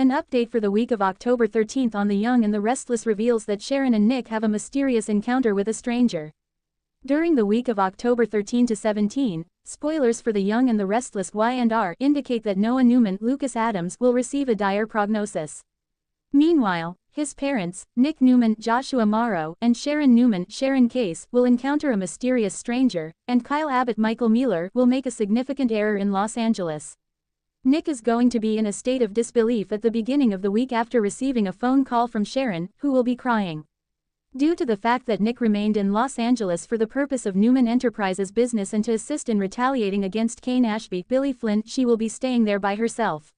An update for the week of October 13th on The Young and the Restless reveals that Sharon and Nick have a mysterious encounter with a stranger. During the week of October 13 to 17, spoilers for The Young and the Restless Y&R indicate that Noah Newman, Lucas Adams, will receive a dire prognosis. Meanwhile, his parents, Nick Newman, Joshua Morrow, and Sharon Newman, Sharon Case, will encounter a mysterious stranger, and Kyle Abbott, Michael Mueller, will make a significant error in Los Angeles. Nick is going to be in a state of disbelief at the beginning of the week after receiving a phone call from Sharon, who will be crying. Due to the fact that Nick remained in Los Angeles for the purpose of Newman Enterprises business and to assist in retaliating against Kane Ashby, Billy Flynn, she will be staying there by herself.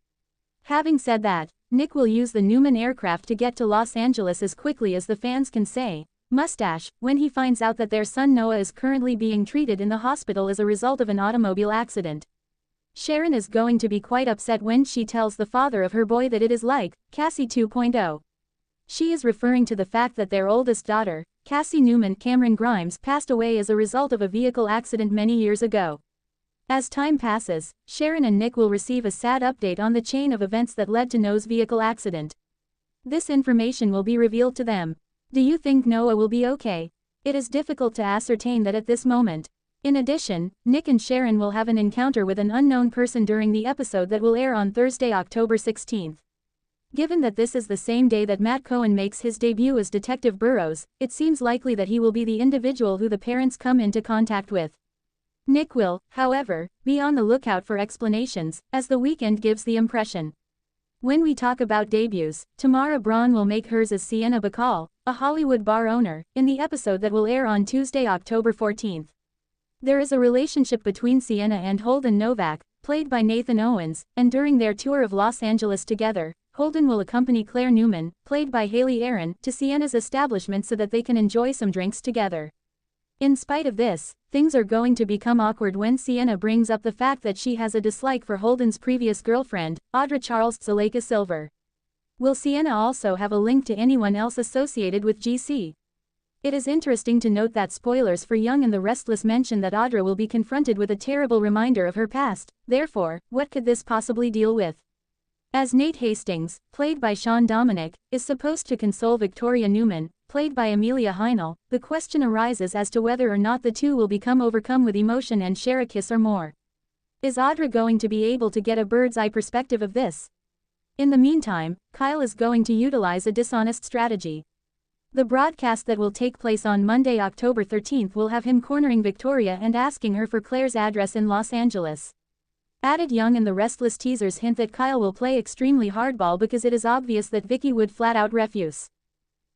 Having said that, Nick will use the Newman aircraft to get to Los Angeles as quickly as the fans can say, mustache, when he finds out that their son Noah is currently being treated in the hospital as a result of an automobile accident. Sharon is going to be quite upset when she tells the father of her boy that it is like Cassie 2.0. She is referring to the fact that their oldest daughter, Cassie Newman Cameron Grimes, passed away as a result of a vehicle accident many years ago. As time passes, Sharon and Nick will receive a sad update on the chain of events that led to Noah's vehicle accident. This information will be revealed to them. Do you think Noah will be okay? It is difficult to ascertain that at this moment. In addition, Nick and Sharon will have an encounter with an unknown person during the episode that will air on Thursday, October 16th. Given that this is the same day that Matt Cohen makes his debut as Detective Burrows, it seems likely that he will be the individual who the parents come into contact with. Nick will, however, be on the lookout for explanations, as the weekend gives the impression. When we talk about debuts, Tamara Braun will make hers as Sienna Bacall, a Hollywood bar owner, in the episode that will air on Tuesday, October 14th. There is a relationship between Sienna and Holden Novak, played by Nathan Owens, and during their tour of Los Angeles together, Holden will accompany Claire Newman, played by Haley Aaron, to Sienna's establishment so that they can enjoy some drinks together. In spite of this, things are going to become awkward when Sienna brings up the fact that she has a dislike for Holden's previous girlfriend, Audra Charles Zuleika Silver. Will Sienna also have a link to anyone else associated with GC? It is interesting to note that spoilers for Young and the Restless mention that Audra will be confronted with a terrible reminder of her past. Therefore, what could this possibly deal with? As Nate Hastings, played by Sean Dominic, is supposed to console Victoria Newman, played by Amelia Heinel, the question arises as to whether or not the two will become overcome with emotion and share a kiss or more. Is Audra going to be able to get a bird's-eye perspective of this? In the meantime, Kyle is going to utilize a dishonest strategy. The broadcast that will take place on Monday, October 13th will have him cornering Victoria and asking her for Claire's address in Los Angeles. Added Young and the Restless teasers hint that Kyle will play extremely hardball because it is obvious that Vicky would flat out refuse.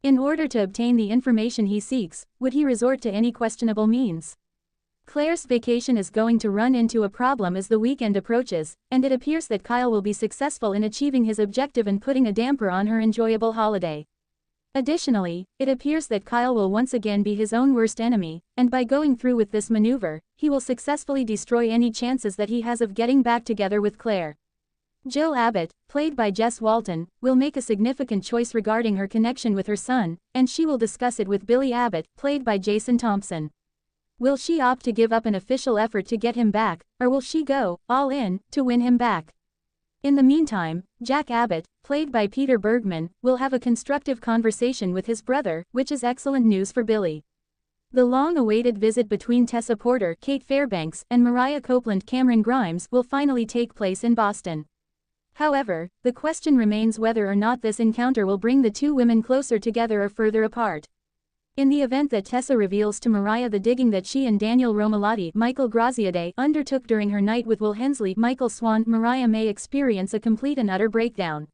In order to obtain the information he seeks, would he resort to any questionable means? Claire's vacation is going to run into a problem as the weekend approaches, and it appears that Kyle will be successful in achieving his objective and putting a damper on her enjoyable holiday. Additionally, it appears that Kyle will once again be his own worst enemy, and by going through with this maneuver, he will successfully destroy any chances that he has of getting back together with Claire. Jill Abbott, played by Jess Walton, will make a significant choice regarding her connection with her son, and she will discuss it with Billy Abbott, played by Jason Thompson. Will she opt to give up an official effort to get him back, or will she go all in to win him back? In the meantime, Jack Abbott, played by Peter Bergman, will have a constructive conversation with his brother, which is excellent news for Billy. The long-awaited visit between Tessa Porter, Kate Fairbanks, and Mariah Copeland, Cameron Grimes, will finally take place in Boston. However, the question remains whether or not this encounter will bring the two women closer together or further apart. In the event that Tessa reveals to Mariah the digging that she and Daniel Romalotti, Michael Graziadei, undertook during her night with Will Hensley, Michael Swan, Mariah may experience a complete and utter breakdown.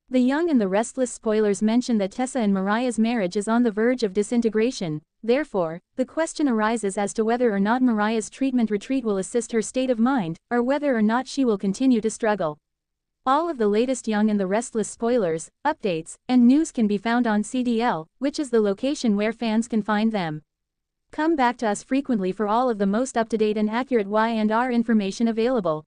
The Young and the Restless spoilers mention that Tessa and Mariah's marriage is on the verge of disintegration. Therefore, the question arises as to whether or not Mariah's treatment retreat will assist her state of mind, or whether or not she will continue to struggle. All of the latest Young and the Restless spoilers, updates, and news can be found on CDL, which is the location where fans can find them. Come back to us frequently for all of the most up-to-date and accurate Y&R information available.